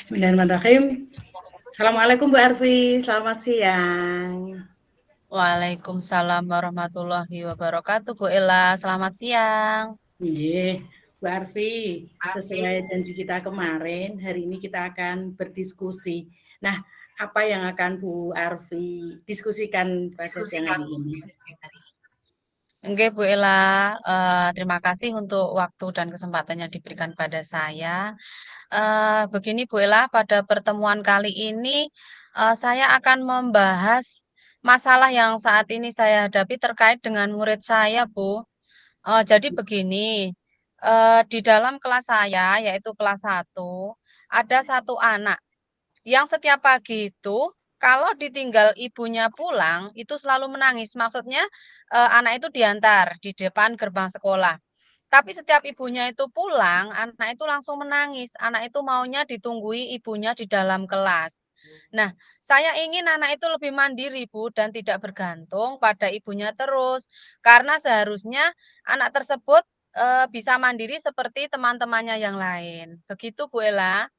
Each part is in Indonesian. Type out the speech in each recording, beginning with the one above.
Bismillahirrahmanirrahim. Assalamualaikum Bu Arfi, selamat siang. Waalaikumsalam warahmatullahi wabarakatuh, Bu Ella. Selamat siang. Nggih, Bu Arfi, sesuai janji kita kemarin, hari ini kita akan berdiskusi. Nah, apa yang akan Bu Arfi diskusikan pada siang hari ini? Oke, Bu Ella, terima kasih untuk waktu dan kesempatan yang diberikan pada saya. Begini, Bu Ella, pada pertemuan kali ini saya akan membahas masalah yang saat ini saya hadapi terkait dengan murid saya, Bu. Jadi begini, di dalam kelas saya, yaitu kelas 1, ada satu anak yang setiap pagi itu kalau ditinggal ibunya pulang itu selalu menangis. Maksudnya anak itu diantar di depan gerbang sekolah. Tapi setiap ibunya itu pulang, anak itu langsung menangis. Anak itu maunya ditunggui ibunya di dalam kelas. Nah, saya ingin anak itu lebih mandiri, Bu, dan tidak bergantung pada ibunya terus. Karena seharusnya anak tersebut bisa mandiri seperti teman-temannya yang lain. Begitu, Bu Ella.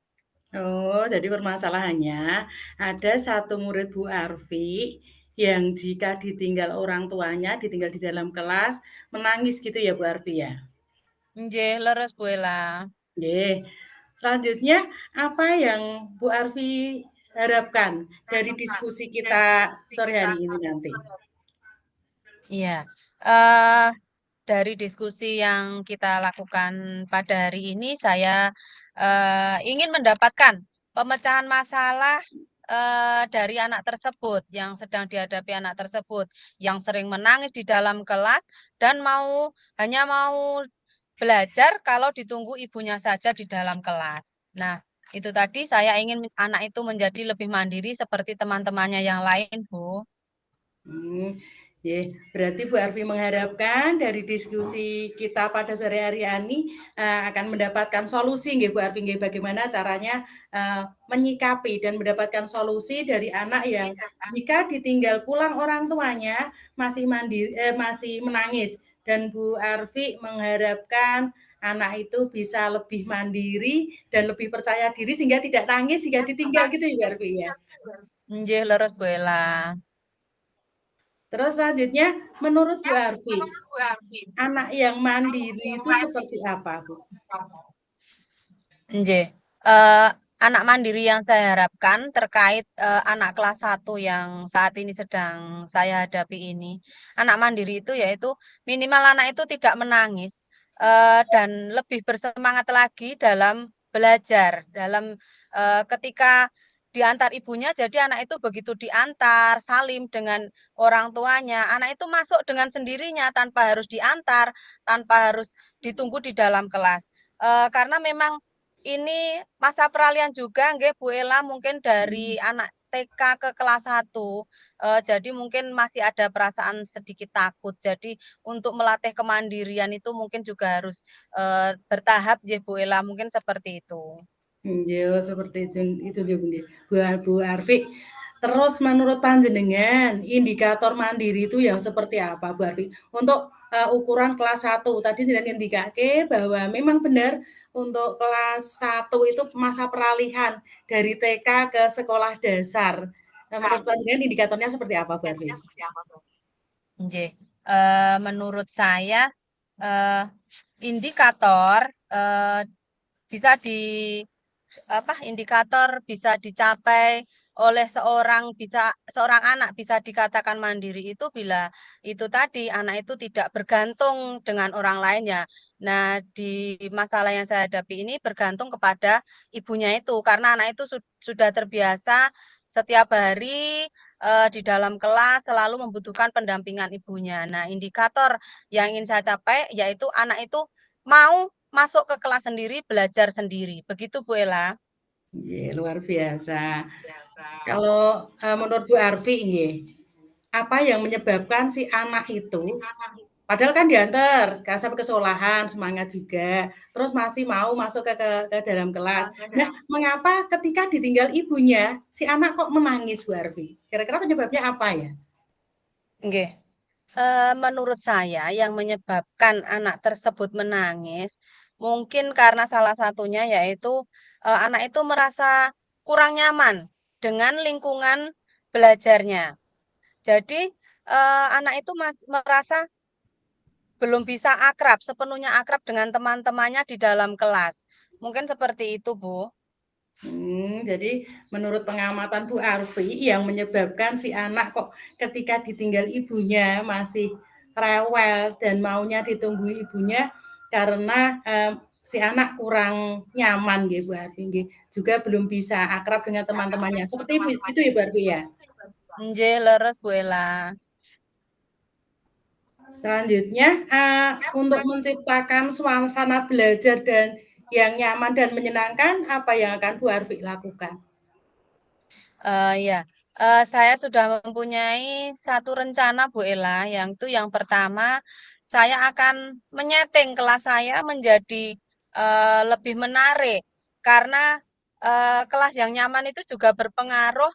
Oh, jadi permasalahannya ada satu murid Bu Arfi yang jika ditinggal orang tuanya, ditinggal di dalam kelas, menangis gitu ya Bu Arfi ya? Nggih, leres Bu Ella. Nggih. Selanjutnya, apa yang Bu Arfi harapkan dari diskusi kita sore hari ini nanti? Iya, eee, dari diskusi yang kita lakukan pada hari ini, saya ingin mendapatkan pemecahan masalah dari anak tersebut, yang sedang dihadapi anak tersebut, yang sering menangis di dalam kelas dan hanya mau belajar kalau ditunggu ibunya saja di dalam kelas. Nah, itu tadi saya ingin anak itu menjadi lebih mandiri seperti teman-temannya yang lain, Bu. Hmm, berarti Bu Arfi mengharapkan dari diskusi kita pada sore hari ini akan mendapatkan solusi nggih Bu Arfi nggih bagaimana caranya menyikapi dan mendapatkan solusi dari anak yang jika ditinggal pulang orang tuanya masih menangis dan Bu Arfi mengharapkan anak itu bisa lebih mandiri dan lebih percaya diri sehingga tidak nangis jika ditinggal gitu ya Bu Arfi ya. Nggih, leres Bu Ella. Terus selanjutnya, menurut Bu Arfi, anak yang mandiri itu seperti apa, Bu? Nggih, anak mandiri yang saya harapkan terkait, anak kelas 1 yang saat ini sedang saya hadapi ini. Anak mandiri itu yaitu minimal anak itu tidak menangis, dan lebih bersemangat lagi dalam belajar, ketika diantar ibunya, jadi anak itu begitu diantar, salim dengan orang tuanya, anak itu masuk dengan sendirinya tanpa harus diantar, tanpa harus ditunggu di dalam kelas. Karena memang ini masa peralihan juga nggih Bu Ella, mungkin dari anak TK ke kelas 1, jadi mungkin masih ada perasaan sedikit takut. Jadi untuk melatih kemandirian itu mungkin juga harus, bertahap nggih Bu Ella, mungkin seperti itu. Iya, seperti itu dia, Bu, Bu Arfi. Terus menurut panjenengan, indikator mandiri itu yang seperti apa, Bu Arfi? Untuk ukuran kelas 1 tadi sudah indikake bahwa memang benar untuk kelas 1 itu masa peralihan dari TK ke sekolah dasar. Menurut panjenengan indikatornya seperti apa, Bu Arfi? Nggih, menurut saya, eee, indikator, bisa indikator bisa dicapai oleh seorang anak bisa dikatakan mandiri itu bila itu tadi, anak itu tidak bergantung dengan orang lain ya. Nah, di masalah yang saya hadapi ini bergantung kepada ibunya itu, karena anak itu sudah terbiasa setiap hari, di dalam kelas selalu membutuhkan pendampingan ibunya. Nah, indikator yang ingin saya capai yaitu anak itu mau masuk ke kelas sendiri, belajar sendiri. Begitu, Bu Ella. Nggih, luar biasa. Kalau menurut Bu Arfi, nggih, apa yang menyebabkan si anak itu padahal kan diantar, kan sampai ke sekolahan, semangat juga, terus masih mau masuk ke dalam kelas. Nah, mengapa ketika ditinggal ibunya, si anak kok menangis, Bu Arfi? Kira-kira penyebabnya apa ya? Nggih. Menurut saya yang menyebabkan anak tersebut menangis, Mungkin karena salah satunya yaitu, anak itu merasa kurang nyaman dengan lingkungan belajarnya. Jadi, anak itu merasa belum bisa akrab, sepenuhnya akrab dengan teman-temannya di dalam kelas. Mungkin seperti itu, Bu. Jadi menurut pengamatan Bu Arfi yang menyebabkan si anak kok ketika ditinggal ibunya masih rewel dan maunya ditunggu ibunya karena, si anak kurang nyaman nggih Bu Arfi nggih, juga belum bisa akrab dengan teman-temannya. Seperti itu ya Bu Arfi ya? Nggih, leres Bu Ela. Selanjutnya, untuk menciptakan suasana belajar dan yang nyaman dan menyenangkan, apa yang akan Bu Arfi lakukan? Iya, saya sudah mempunyai satu rencana Bu Ela, yang itu yang pertama, saya akan menyeting kelas saya menjadi, lebih menarik. Karena, kelas yang nyaman itu juga berpengaruh,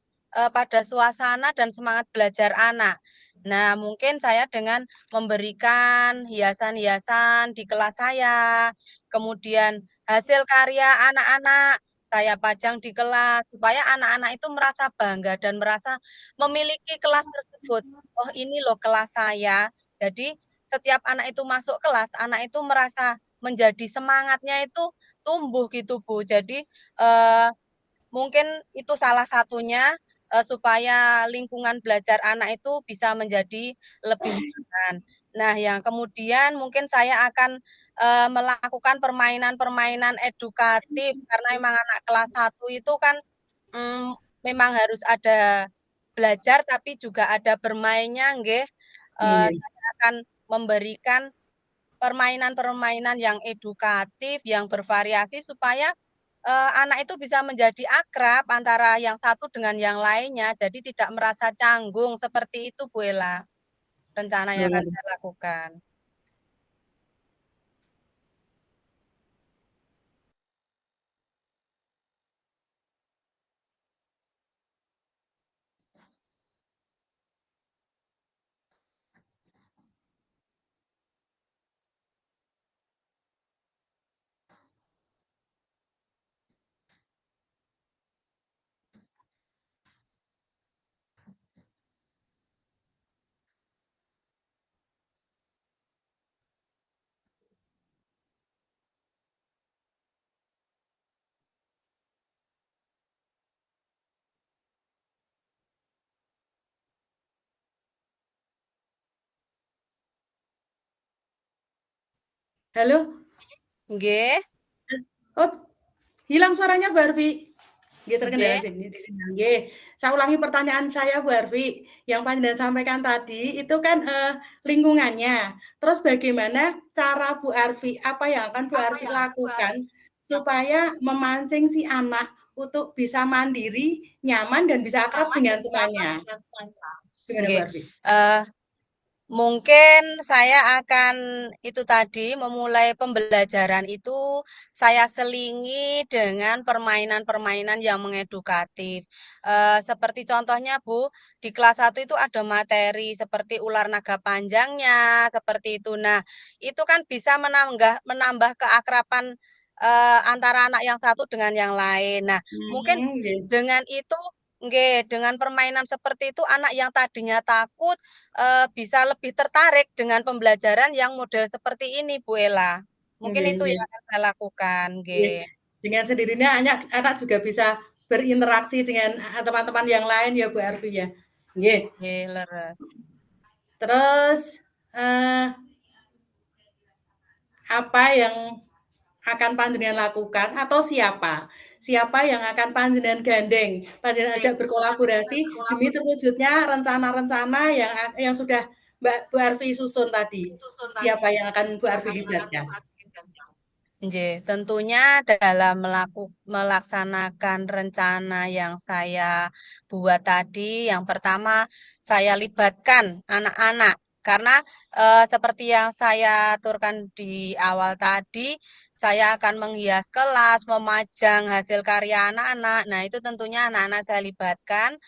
pada suasana dan semangat belajar anak. Nah, mungkin saya dengan memberikan hiasan-hiasan di kelas saya, kemudian hasil karya anak-anak saya pajang di kelas, supaya anak-anak itu merasa bangga dan merasa memiliki kelas tersebut. "Oh, ini loh kelas saya." Jadi, setiap anak itu masuk kelas, anak itu merasa menjadi semangatnya itu tumbuh gitu, Bu. Jadi, mungkin itu salah satunya, supaya lingkungan belajar anak itu bisa menjadi lebih nyaman. Nah, yang kemudian mungkin saya akan, melakukan permainan-permainan edukatif karena memang anak kelas 1 itu kan, memang harus ada belajar tapi juga ada bermainnya nggih. Iya. Saya akan memberikan permainan-permainan yang edukatif, yang bervariasi supaya, anak itu bisa menjadi akrab antara yang satu dengan yang lainnya, jadi tidak merasa canggung, seperti itu Bu Ela, rencana yang akan saya lakukan. Halo? Nggih, Oh, hilang suaranya Bu Arfi. Nggih, terkendala nggih, sini di sini. Nggih, saya ulangi pertanyaan saya Bu Arfi, yang panjenengan sampaikan tadi itu kan, lingkungannya. Terus bagaimana cara Bu Arfi, apa yang akan Bu Arfi lakukan supaya memancing si anak untuk bisa mandiri, nyaman, dan bisa akrab dengan temannya? Gimana Bu nggih, Arfi? eee mungkin saya akan itu tadi, memulai pembelajaran itu saya selingi dengan permainan-permainan yang mengedukatif. Seperti contohnya Bu, di kelas 1 itu ada materi seperti ular naga panjangnya, seperti itu. Nah, itu kan bisa menambah keakraban, antara anak yang satu dengan yang lain. Nah, mungkin Nggih. dengan itu nggih, dengan permainan seperti itu anak yang tadinya takut bisa lebih tertarik dengan pembelajaran yang model seperti ini, Bu Ella. Mungkin Nggih itu nggih yang akan saya lakukan, nggih. nggih. Dengan sendirinya anak anak juga bisa berinteraksi dengan, teman-teman yang lain ya Bu Arfi ya? Nggih. Nggih, leres. Terus, eee, apa yang akan panjenengan lakukan atau siapa? Siapa yang akan panjenengan gandeng, panjenengan ajak berkolaborasi demi terwujudnya rencana-rencana yang sudah Bu Arfi susun tadi? Siapa yang akan Bu Arfi libatkan? Nggih, tentunya dalam melaksanakan rencana yang saya buat tadi, yang pertama saya libatkan anak-anak. Karena, seperti yang saya aturkan di awal tadi, saya akan menghias kelas, memajang hasil karya anak-anak. Nah, itu tentunya anak-anak saya libatkan.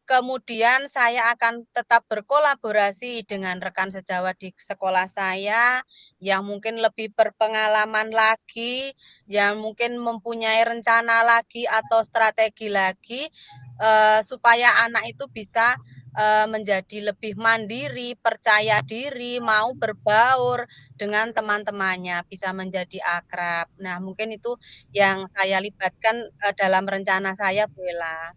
Kemudian saya akan tetap berkolaborasi dengan rekan sejawat di sekolah saya yang mungkin lebih berpengalaman lagi, yang mungkin mempunyai rencana lagi atau strategi lagi, supaya anak itu bisa menjadi lebih mandiri, percaya diri, mau berbaur dengan teman-temannya, bisa menjadi akrab. Nah, mungkin itu yang saya libatkan dalam rencana saya, Bu Ella.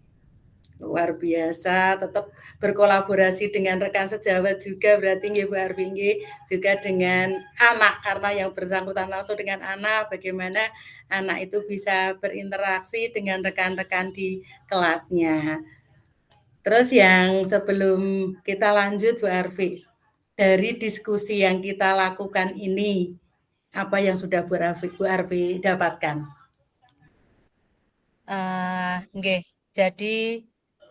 Luar biasa, tetap berkolaborasi dengan rekan sejawat juga berarti nggih Bu Arfi nggih, juga dengan anak karena yang bersangkutan langsung dengan anak, bagaimana anak itu bisa berinteraksi dengan rekan-rekan di kelasnya. Terus yang sebelum kita lanjut Bu Arfi, dari diskusi yang kita lakukan ini, apa yang sudah Bu Arfi dapatkan? Nggih. Jadi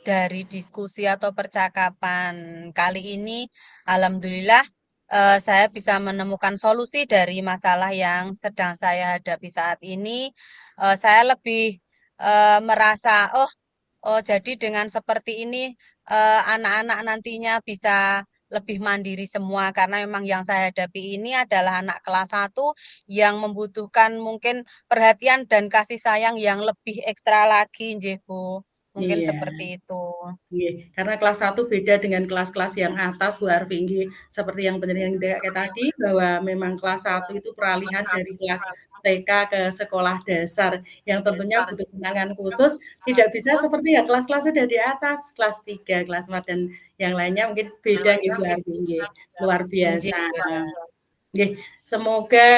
dari diskusi atau percakapan kali ini, alhamdulillah saya bisa menemukan solusi dari masalah yang sedang saya hadapi saat ini. Saya lebih merasa, oh, oh, jadi dengan seperti ini anak-anak nantinya bisa lebih mandiri semua karena memang yang saya hadapi ini adalah anak kelas 1 yang membutuhkan mungkin perhatian dan kasih sayang yang lebih ekstra lagi nggih, Bu. Mungkin Iya. seperti itu. Nggih, karena kelas 1 beda dengan kelas-kelas yang atas Bu Arfi nggih. Seperti yang penjelasan kayak tadi bahwa memang kelas 1 itu peralihan dari kelas TK ke sekolah dasar yang tentunya butuh penanganan khusus, tidak bisa seperti ya kelas-kelas sudah di atas, kelas 3, kelas 4 dan yang lainnya mungkin beda nggih Bu Arfi nggih. Luar Nggih, biasa. Bu Ella. Nggih, semoga,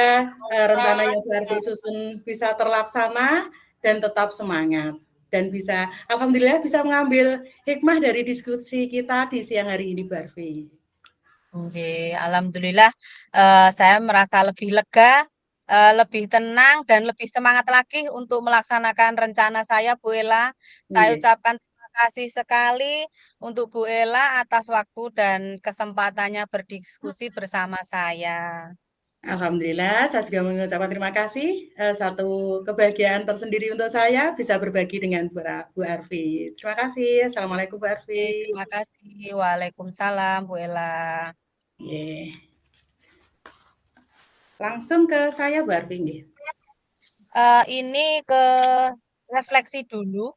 rencana yang Bu Arfi susun bisa terlaksana dan tetap semangat dan bisa alhamdulillah bisa mengambil hikmah dari diskusi kita di siang hari ini, Bu Arfi. Nggih, alhamdulillah, saya merasa lebih lega, lebih tenang dan lebih semangat lagi untuk melaksanakan rencana saya, Bu Ella. Saya Nggih, ucapkan terima kasih sekali untuk Bu Ella atas waktu dan kesempatannya berdiskusi bersama saya. alhamdulillah saya juga mengucapkan terima kasih, satu kebahagiaan tersendiri untuk saya bisa berbagi dengan Bu Arfi. Terima kasih, assalamualaikum Bu Arfi. Oke, terima kasih. Waalaikumsalam, Bu Ella. Nggih, langsung ke saya Bu Arfi nggih. Ini ke refleksi dulu.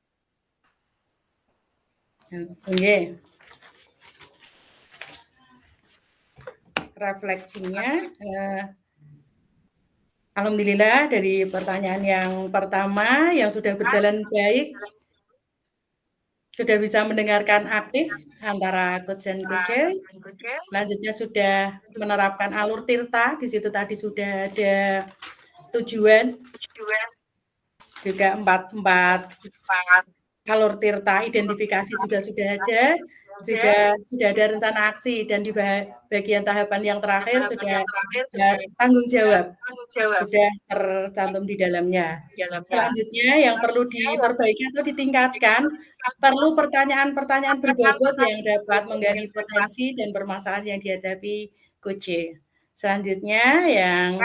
Nggih, refleksinya, alhamdulillah dari pertanyaan yang pertama yang sudah berjalan baik, sudah bisa mendengarkan aktif antara coach dan coach. Selanjutnya sudah menerapkan alur tirta, di situ tadi sudah ada tujuan, juga empat alur tirta, identifikasi juga sudah ada, juga sudah ada rencana aksi dan di bagian tahapan yang terakhir sudah tanggung jawab. Sudah tercantum di dalamnya. Selanjutnya yang perlu diperbaiki atau ditingkatkan, perlu pertanyaan-pertanyaan berbobot yang dapat menggali potensi dan permasalahan yang dihadapi coach. Selanjutnya yang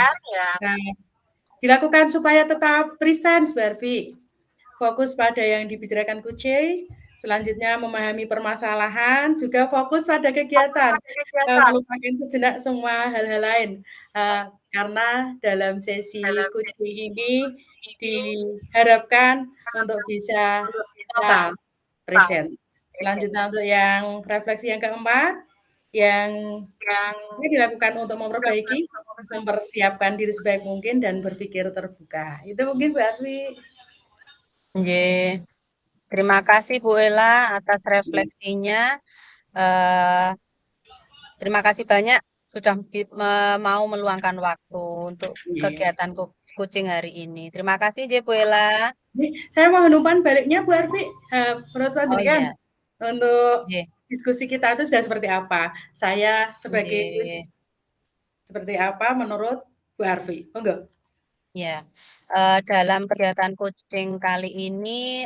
dilakukan supaya tetap presence, Barfi. Fokus pada yang dibicarakan coach. Selanjutnya memahami permasalahan, juga fokus pada kegiatan, melupakan sejenak semua hal-hal lain. Karena dalam sesi coaching ini diharapkan untuk bisa total present. Selanjutnya untuk yang refleksi yang keempat, yang ini dilakukan untuk memperbaiki, mempersiapkan diri sebaik mungkin dan berpikir terbuka. Itu mungkin Bu Arfi. Nggih. Terima kasih Bu Ella atas refleksinya. Eh, Terima kasih banyak sudah mau meluangkan waktu untuk Iya. kegiatan kucing hari ini. Terima kasih Je Bu Ella. Saya mau umpan baliknya Bu Arfi, menurut Oh panjenengan iya, untuk Nggih, diskusi kita itu sudah seperti apa? Saya sebagai nggih. seperti apa menurut Bu Arfi? Monggo. Ya, dalam kegiatan coaching kali ini,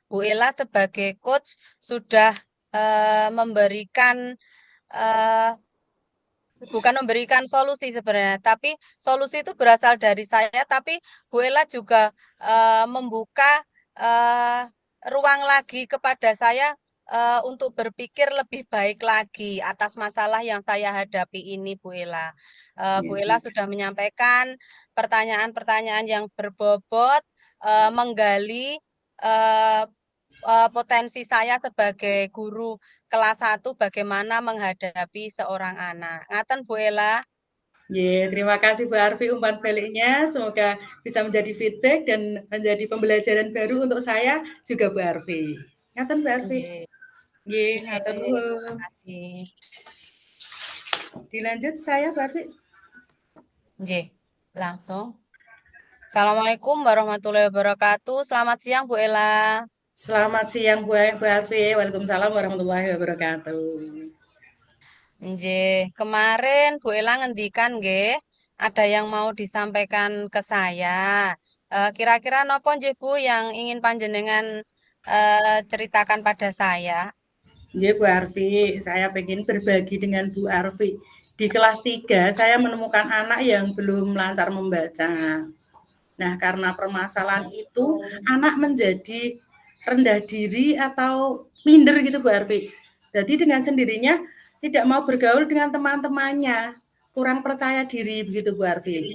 Bu Ella sebagai coach sudah memberikan eh, bukan memberikan solusi sebenarnya, tapi solusi itu berasal dari saya, tapi Bu Ella juga, membuka, eee, ruang lagi kepada saya, untuk berpikir lebih baik lagi atas masalah yang saya hadapi ini, Bu Ella. Iya, Bu Ella sudah menyampaikan pertanyaan-pertanyaan yang berbobot, menggali, eee potensi saya sebagai guru kelas 1 bagaimana menghadapi seorang anak. Ngaten Bu Ella? nggih, terima kasih Bu Arfi umpan baliknya, semoga bisa menjadi feedback dan menjadi pembelajaran baru untuk saya juga Bu Arfi. Ngaten Bu Arfi. Nggih Nggih, nggih, matur terima nuwun. kasih. Dilanjut saya Bu Arfi. Nggih, langsung. Assalamualaikum warahmatullahi wabarakatuh. Selamat siang Bu Ella. Selamat siang Bu Arfi. Waalaikumsalam warahmatullahi wabarakatuh. Nggih, kemarin Bu Ella ngendikan nggih, ada yang mau disampaikan ke saya. Kira-kira napa nggih Bu yang ingin panjenengan, ceritakan pada saya? Nggih Bu Arfi, saya pengen berbagi dengan Bu Arfi. Di kelas 3 saya menemukan anak yang belum lancar membaca. Nah, karena permasalahan itu anak menjadi rendah diri atau minder gitu Bu Arfi. Jadi dengan sendirinya tidak mau bergaul dengan teman-temannya, kurang percaya diri begitu Bu Arfi.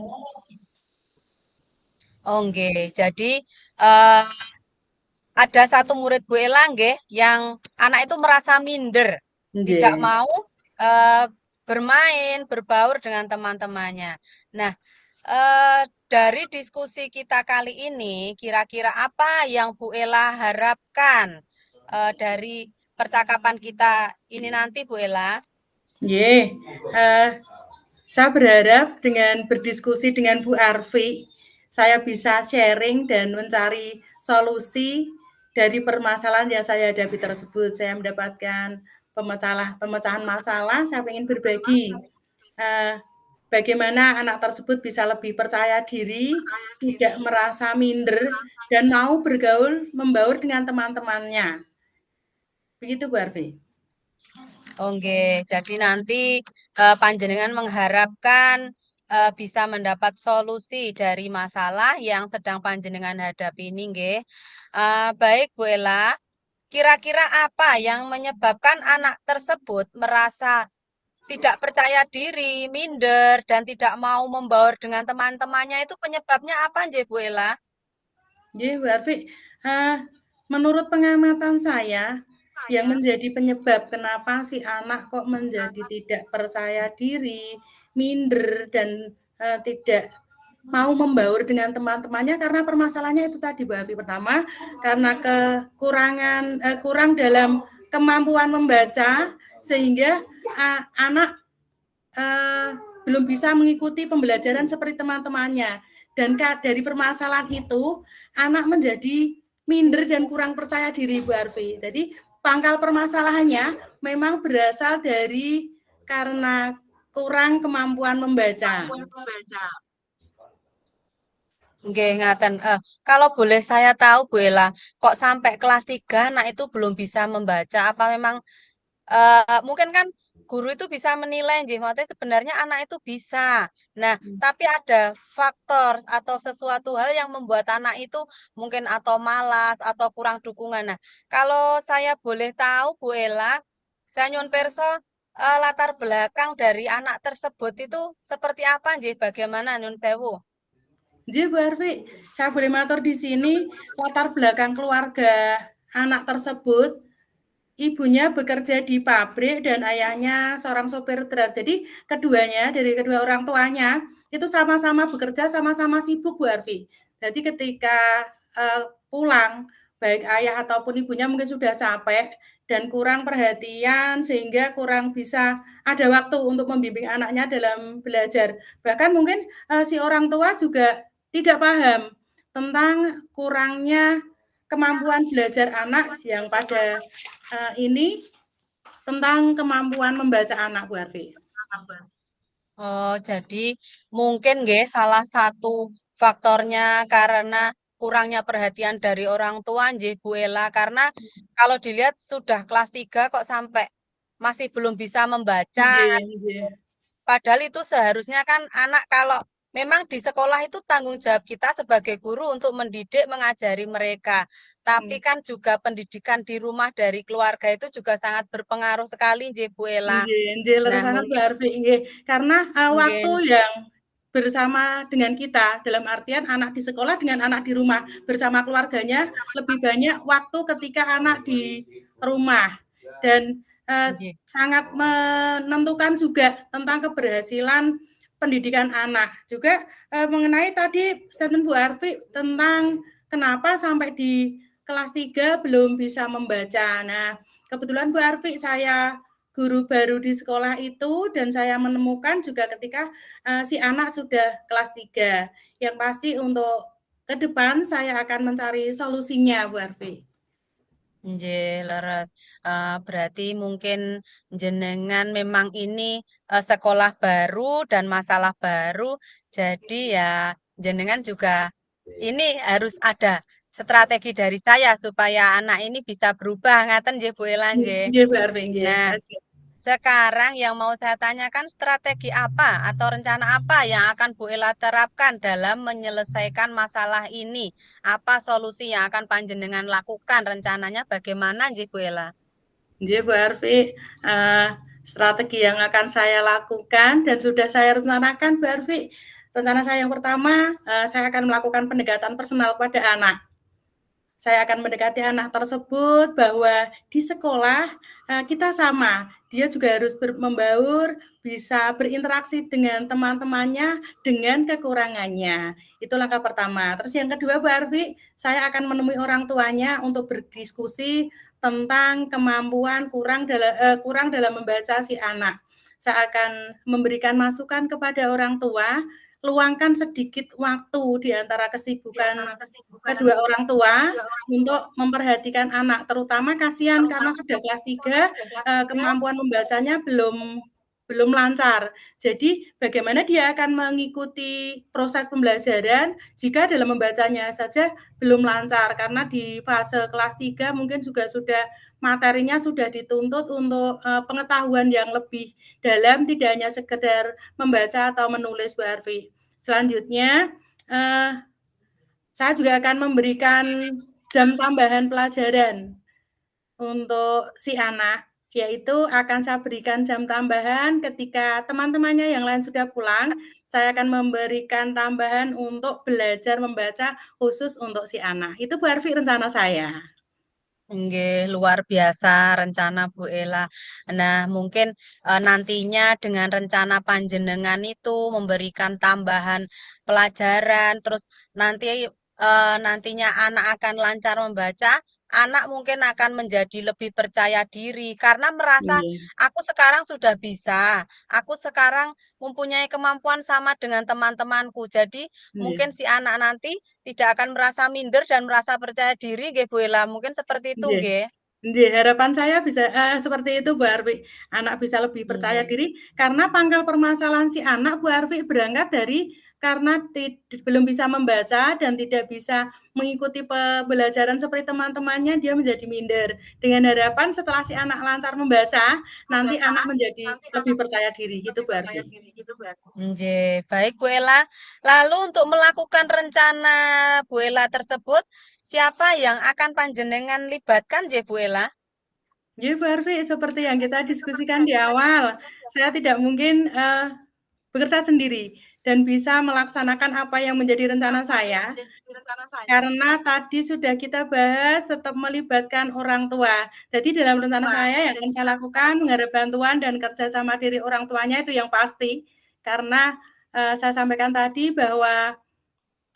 Oh nggih, jadi, eee, ada satu murid Bu Ella nggih, yang anak itu merasa minder, tidak Nggih. mau, eee, bermain, berbaur dengan teman-temannya. Nah, dari diskusi kita kali ini, kira-kira apa yang Bu Ella harapkan, dari percakapan kita ini nanti Bu Ella? Nggih, eee, saya berharap dengan berdiskusi dengan Bu Arfi, saya bisa sharing dan mencari solusi dari permasalahan yang saya hadapi tersebut. Saya mendapatkan pemecahan masalah, saya ingin berbagi, eee, bagaimana anak tersebut bisa lebih percaya diri, tidak merasa minder, dan mau bergaul, membaur dengan teman-temannya. Begitu Bu Arfi. Oh nggih, jadi nanti, panjenengan mengharapkan, bisa mendapat solusi dari masalah yang sedang panjenengan hadapi ini nggih. Baik Bu Ella, kira-kira apa yang menyebabkan anak tersebut merasa tidak percaya diri, minder, dan tidak mau membaur dengan teman-temannya itu penyebabnya apa nggih Bu Ella? Nggih, Bu Arfi, eee, menurut pengamatan saya, yang menjadi penyebab kenapa si anak kok menjadi tidak percaya diri, minder, dan, tidak mau membaur dengan teman-temannya karena permasalahannya itu tadi, Bu Arfi. Pertama, karena kurang dalam kemampuan membaca sehingga, anak belum bisa mengikuti pembelajaran seperti teman-temannya. Dan dari permasalahan itu, anak menjadi minder dan kurang percaya diri, Bu Arfi. Jadi pangkal permasalahannya memang berasal dari karena kurang kemampuan membaca. Nggih, ngaten, kalau boleh saya tahu Bu Ella, kok sampai kelas 3 anak itu belum bisa membaca? Apa memang, mungkin kan guru itu bisa menilai nggih, maksudnya sebenarnya anak itu bisa. Nah, tapi ada faktor atau sesuatu hal yang membuat anak itu mungkin atau malas atau kurang dukungan. Nah, kalau saya boleh tahu Bu Ella, saya nyuwun pirsa, latar belakang dari anak tersebut itu seperti apa nggih? Bagaimana nyuwun sewu? Nggih, Bu Arfi, saya boleh matur di sini latar belakang keluarga anak tersebut. Ibunya bekerja di pabrik dan ayahnya seorang sopir truk. Jadi keduanya, dari kedua orang tuanya, itu sama-sama bekerja, sama-sama sibuk, Bu Arfi. Jadi ketika, pulang, baik ayah ataupun ibunya mungkin sudah capek dan kurang perhatian sehingga kurang bisa ada waktu untuk membimbing anaknya dalam belajar. Bahkan mungkin, si orang tua juga tidak paham tentang kurangnya kemampuan belajar anak yang pada ini tentang kemampuan membaca anak, Bu Arfi. Oh, jadi mungkin nggih salah satu faktornya karena kurangnya perhatian dari orang tua nggih Bu Ella, karena kalau dilihat sudah kelas 3 kok sampai masih belum bisa membaca. Nggih nggih. Padahal itu seharusnya kan anak kalau memang di sekolah itu tanggung jawab kita sebagai guru untuk mendidik, mengajari mereka. Tapi Mmm, kan juga pendidikan di rumah dari keluarga itu juga sangat berpengaruh sekali nggih, Bu Ela. nggih nggih, leres Nah, sangat Mbak Arfi, nggih. Karena, waktu mungkin yang bersama dengan kita, dalam artian anak di sekolah dengan anak di rumah, bersama keluarganya lebih banyak waktu ketika anak di rumah. Dan, nggih. sangat menentukan juga tentang keberhasilan pendidikan anak. Juga, mengenai tadi statement Bu Arfi tentang kenapa sampai di kelas 3 belum bisa membaca. Nah, kebetulan Bu Arfi saya guru baru di sekolah itu dan saya menemukan juga ketika, si anak sudah kelas 3. Yang pasti untuk ke depan saya akan mencari solusinya, Bu Arfi. Nggih, leres. Berarti mungkin jenengan memang ini, sekolah baru dan masalah baru, jadi ya jenengan juga ini harus ada strategi dari saya supaya anak ini bisa berubah, ngaten nggih, Bu Ela, nggih. Nggih, Bu Arfi, nggih. Nah, sekarang yang mau saya tanyakan strategi apa atau rencana apa yang akan Bu Ela terapkan dalam menyelesaikan masalah ini? Apa solusi yang akan panjenengan lakukan? Rencananya bagaimana nggih Bu Ela? Nggih, Bu Arfi, strategi yang akan saya lakukan dan sudah saya rencanakan, Bu Arfi. Rencana saya yang pertama, saya akan melakukan pendekatan personal pada anak. Saya akan mendekati anak tersebut bahwa di sekolah, kita sama, dia juga harus membaur, bisa berinteraksi dengan teman-temannya dengan kekurangannya. Itu langkah pertama. Terus yang kedua, Bu Arfi, saya akan menemui orang tuanya untuk berdiskusi tentang kemampuan kurang dalam membaca si anak. Saya akan memberikan masukan kepada orang tua, luangkan sedikit waktu di antara kesibukan kedua orang tua untuk memperhatikan anak, terutama kasihan karena sudah kelas 3, kemampuan membacanya belum lancar. Jadi bagaimana dia akan mengikuti proses pembelajaran jika dalam membacanya saja belum lancar, karena di fase kelas 3 mungkin juga sudah materinya sudah dituntut untuk, pengetahuan yang lebih dalam, tidak hanya sekedar membaca atau menulis, Bu Harvey. Selanjutnya, eee saya juga akan memberikan jam tambahan pelajaran untuk si anak, yaitu akan saya berikan jam tambahan ketika teman-temannya yang lain sudah pulang, saya akan memberikan tambahan untuk belajar membaca khusus untuk si anak. Itu Bu Harvey rencana saya. Nggih, luar biasa rencana Bu Ela. Nah, mungkin, nantinya dengan rencana panjenengan itu memberikan tambahan pelajaran, terus nantinya anak akan lancar membaca, anak mungkin akan menjadi lebih percaya diri karena merasa, Iya, "Aku sekarang sudah bisa, aku sekarang mempunyai kemampuan sama dengan teman-temanku." Jadi, iya, mungkin si anak nanti tidak akan merasa minder dan merasa percaya diri nggih, Bu Ela, mungkin seperti itu iya. nggih? Nggih, harapan saya bisa seperti itu, Bu Arfi. Anak bisa lebih percaya Nggih. diri, karena pangkal permasalahan si anak, Bu Arfi, berangkat dari karena belum bisa membaca dan tidak bisa mengikuti pembelajaran seperti teman-temannya, dia menjadi minder. Dengan harapan setelah si anak lancar membaca, nanti anak menjadi lebih percaya diri, gitu, Bu Arfi. Nggih, baik Bu Ela. Lalu untuk melakukan rencana Bu Ela tersebut, siapa yang akan panjenengan libatkan nggih Bu Ela? Iya, Bu Arfi, seperti yang kita diskusikan di awal, saya tidak mungkin, bekerja sendiri dan bisa melaksanakan apa yang menjadi rencana saya. Karena tadi sudah kita bahas tetap melibatkan orang tua. Jadi dalam rencana saya yang akan saya lakukan mengharap bantuan dan kerjasama dari orang tuanya itu yang pasti. Karena, saya sampaikan tadi bahwa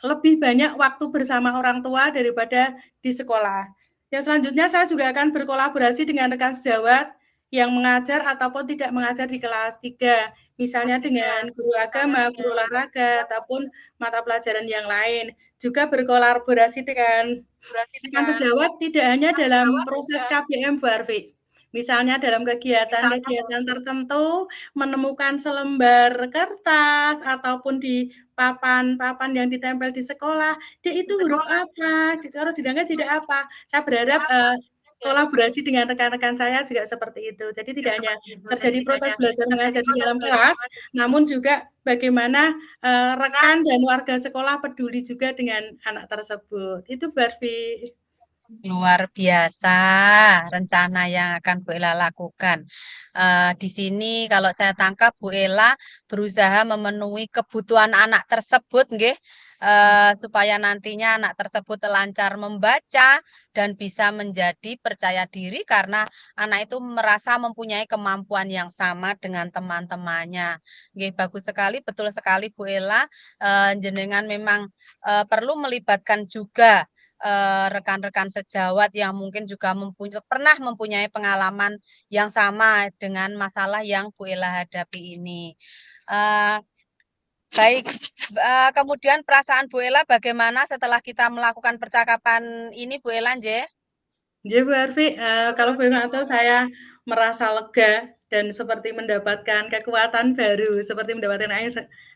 lebih banyak waktu bersama orang tua daripada di sekolah. Yang selanjutnya saya juga akan berkolaborasi dengan rekan sejawat yang mengajar ataupun tidak mengajar di kelas 3, misalnya dengan guru agama, guru olahraga, ataupun mata pelajaran yang lain. Juga berkolaborasi dengan rekan sejawat tidak hanya dalam proses KBM, Bu Harvey. Misalnya dalam kegiatan-kegiatan tertentu, menemukan selembar kertas ataupun di papan-papan yang ditempel di sekolah, "Dek, itu huruf apa? Kalau didangnya jadi apa?" Saya berharap, kolaborasi dengan rekan-rekan saya juga seperti itu. Jadi tidak hanya terjadi proses belajar mengajar di dalam kelas, namun juga bagaimana, rekan dan warga sekolah peduli juga dengan anak tersebut. Itu Bu Arfi. Luar biasa rencana yang akan Bu Ela lakukan. Di sini kalau saya tangkap Bu Ela berusaha memenuhi kebutuhan anak tersebut, nggih, supaya nantinya anak tersebut lancar membaca dan bisa menjadi percaya diri karena anak itu merasa mempunyai kemampuan yang sama dengan teman-temannya. Nggih, bagus sekali, betul sekali Bu Ela, jenengan memang, perlu melibatkan juga rekan-rekan sejawat yang mungkin juga pernah mempunyai pengalaman yang sama dengan masalah yang Bu Ela hadapi ini. Eee, baik, kemudian perasaan Bu Ela bagaimana setelah kita melakukan percakapan ini Bu Ela, nggih? Jadi Bu Harvey, kalau boleh tahu saya merasa lega dan seperti mendapatkan kekuatan baru, seperti mendapatkan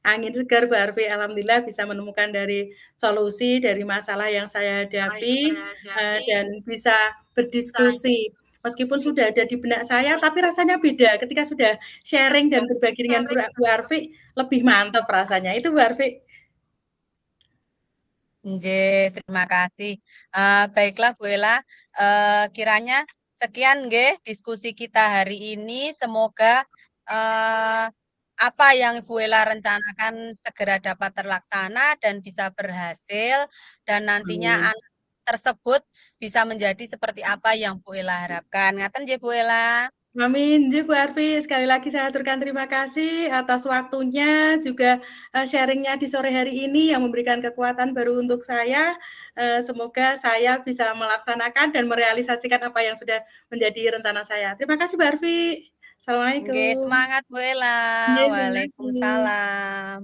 angin segar Bu Harvey. Alhamdulillah bisa menemukan dari solusi dari masalah yang saya hadapi, dan bisa berdiskusi. Meskipun sudah ada di benak saya, tapi rasanya beda ketika sudah sharing dan berbagi dengan Bu Harvey, lebih mantap rasanya. Itu Bu Harvey. Nggih, terima kasih. Baiklah Bu Ela, kiranya sekian nggih diskusi kita hari ini. Semoga, eee, apa yang Bu Ela rencanakan segera dapat terlaksana dan bisa berhasil, dan nantinya Amin. anak tersebut bisa menjadi seperti apa yang Bu Ela harapkan. Ngaten nggih Bu Ela? Amin. Jadi Bu Arfi, sekali lagi saya aturkan terima kasih atas waktunya, juga sharing-nya di sore hari ini yang memberikan kekuatan baru untuk saya. Semoga saya bisa melaksanakan dan merealisasikan apa yang sudah menjadi rencana saya. Terima kasih Bu Arfi. Nggih, Assalamualaikum. semangat Bu Ela. Nggih, terima kasih. Waalaikumsalam.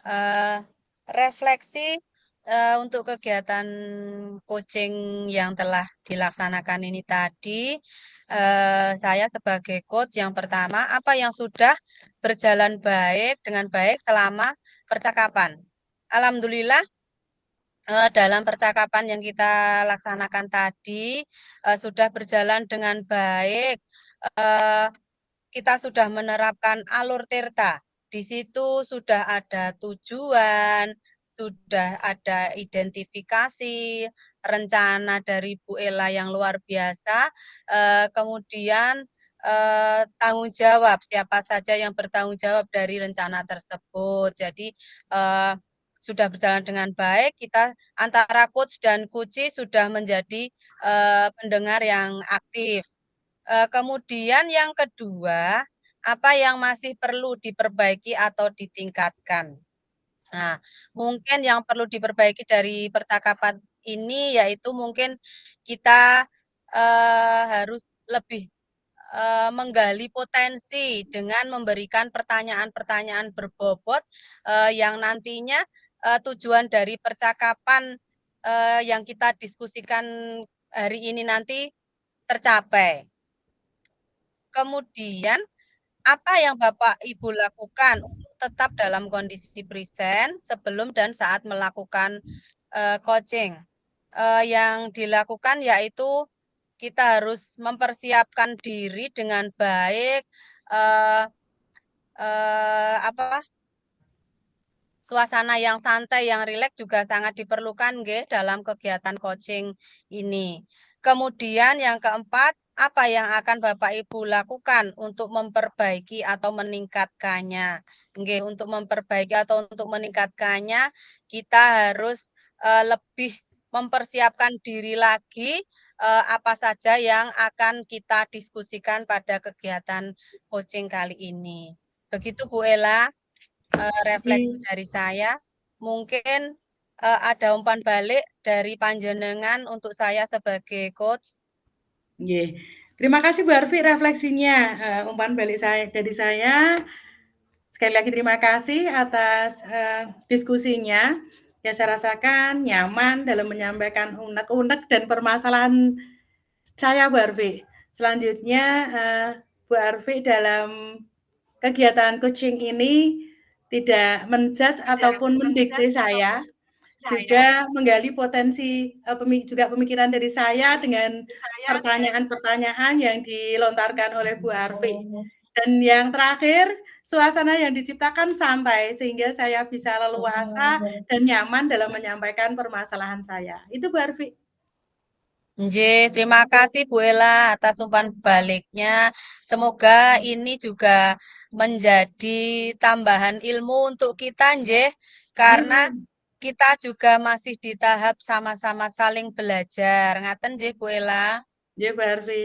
Eee, refleksi, untuk kegiatan coaching yang telah dilaksanakan ini tadi, saya sebagai coach yang pertama, apa yang sudah berjalan baik dengan baik selama percakapan? Alhamdulillah, dalam percakapan yang kita laksanakan tadi, sudah berjalan dengan baik, eee kita sudah menerapkan alur tirta. Di situ sudah ada tujuan, sudah ada identifikasi, rencana dari Bu Ela yang luar biasa, kemudian, tanggung jawab, siapa saja yang bertanggung jawab dari rencana tersebut. Jadi, eee, sudah berjalan dengan baik, kita antara coach dan coachee sudah menjadi, pendengar yang aktif. Kemudian yang kedua, apa yang masih perlu diperbaiki atau ditingkatkan? Nah, mungkin yang perlu diperbaiki dari percakapan ini yaitu mungkin kita, harus lebih, menggali potensi dengan memberikan pertanyaan-pertanyaan berbobot, yang nantinya, tujuan dari percakapan, yang kita diskusikan hari ini nanti tercapai. Kemudian, apa yang Bapak Ibu lakukan untuk tetap dalam kondisi present sebelum dan saat melakukan, coaching? Yang dilakukan yaitu kita harus mempersiapkan diri dengan baik, eee apa, suasana yang santai, yang rileks juga sangat diperlukan nggih dalam kegiatan coaching ini. Kemudian yang keempat, apa yang akan Bapak Ibu lakukan untuk memperbaiki atau meningkatkannya? Nggih, untuk memperbaiki atau untuk meningkatkannya, kita harus, lebih mempersiapkan diri lagi, apa saja yang akan kita diskusikan pada kegiatan coaching kali ini. Begitu Bu Ela. Refleksi Nggih. dari saya, mungkin, ada umpan balik dari panjenengan untuk saya sebagai coach. Nggih. Terima kasih Bu Arfi refleksinya, umpan balik saya dari saya. Sekali lagi terima kasih atas, diskusinya, yang saya rasakan nyaman dalam menyampaikan unek-unek dan permasalahan saya, Bu Arfi. Selanjutnya, Bu Arfi dalam kegiatan coaching ini tidak men-judge ataupun mendikte saya, juga menggali potensi, juga pemikiran dari saya dengan pertanyaan-pertanyaan yang dilontarkan oleh Bu Arfi. Dan yang terakhir, suasana yang diciptakan santai sehingga saya bisa leluasa dan nyaman dalam menyampaikan permasalahan saya. Itu Bu Arfi. Nggih, terima kasih Bu Ela atas umpan baliknya. Semoga ini juga menjadi tambahan ilmu untuk kita, nggih, karena Amin. kita juga masih di tahap sama-sama saling belajar. Ngaten nggih Bu Ela. Ya, Bu Arfi.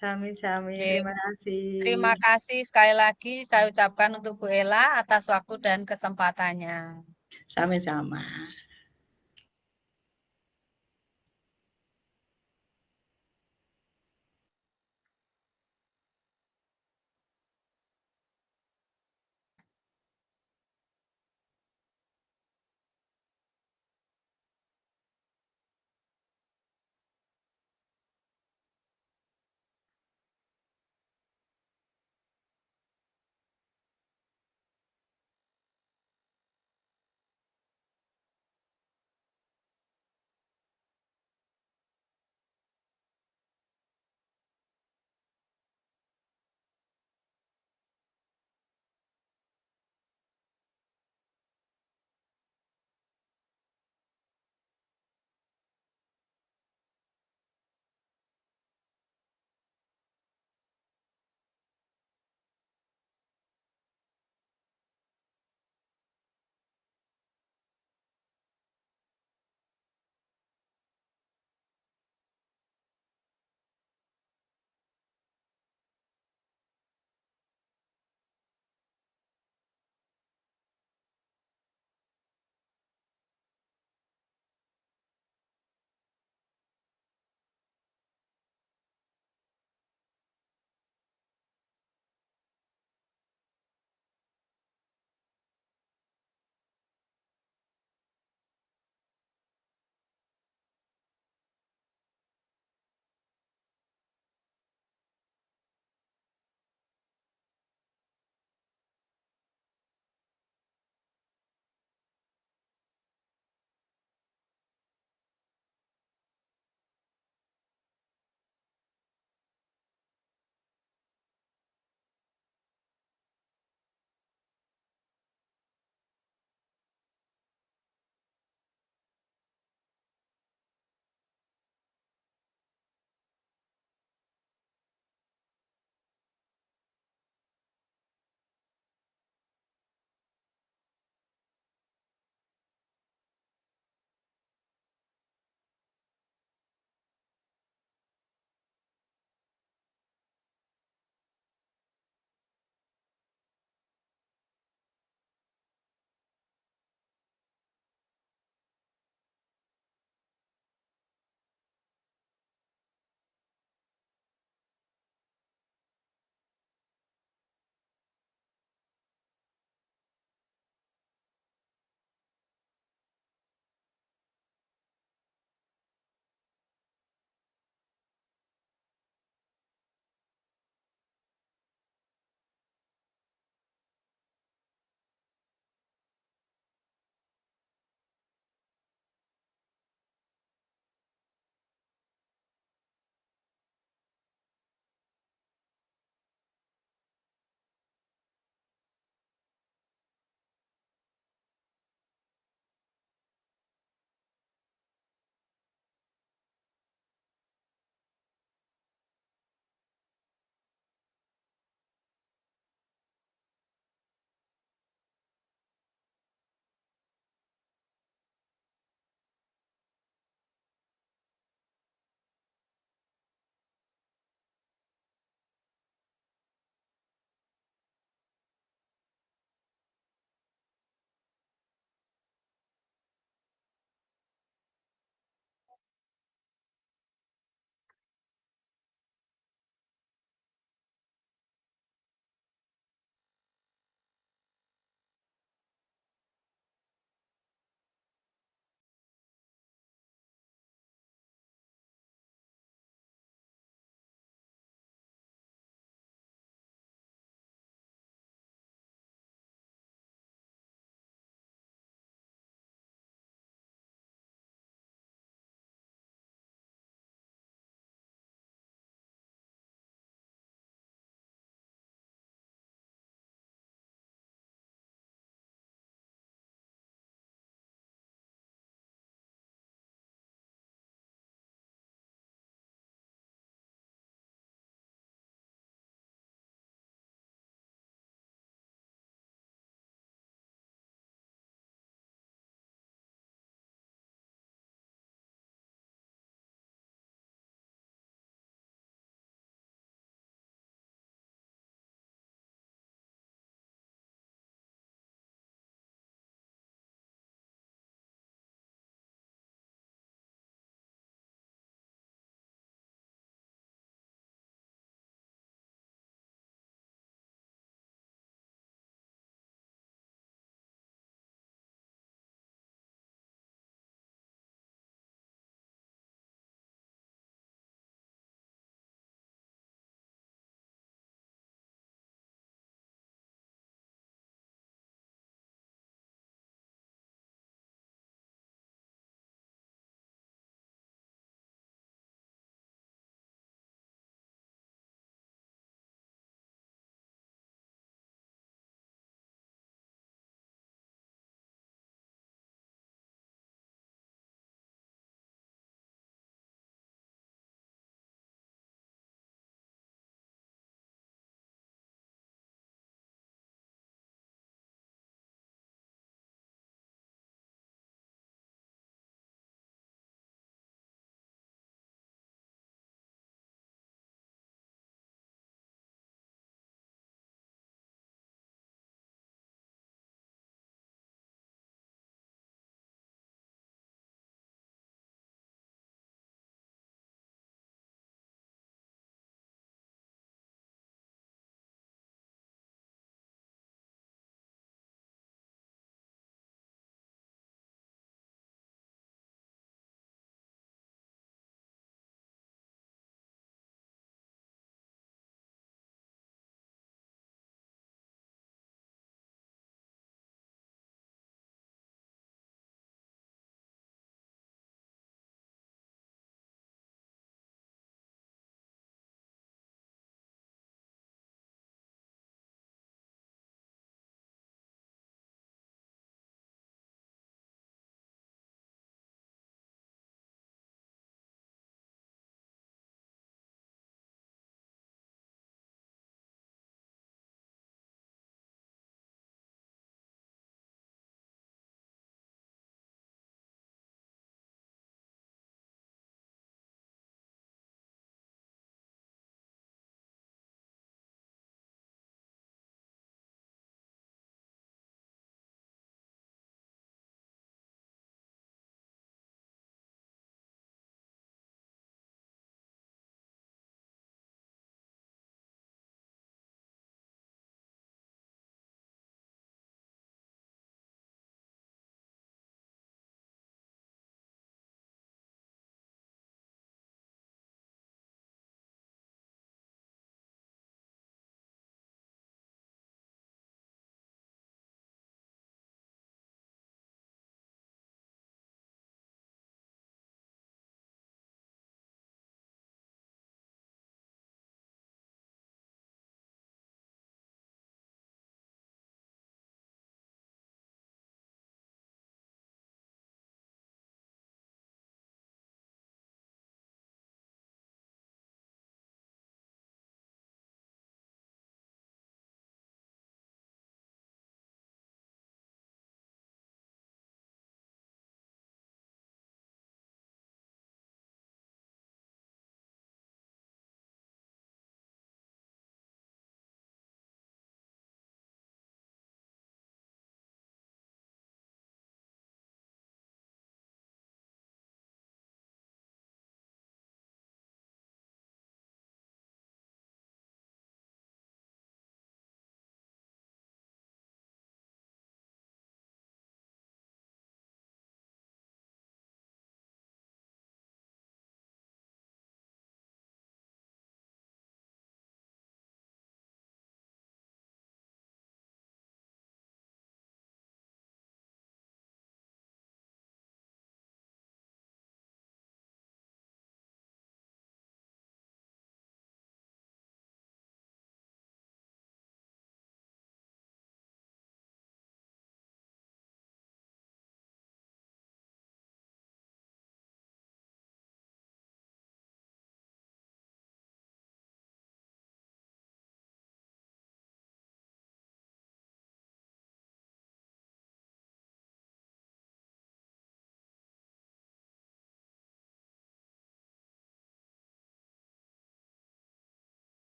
Sami-sami. Nggih, Terima kasih. terima kasih sekali lagi saya ucapkan untuk Bu Ela atas waktu dan kesempatannya. Sama-sama.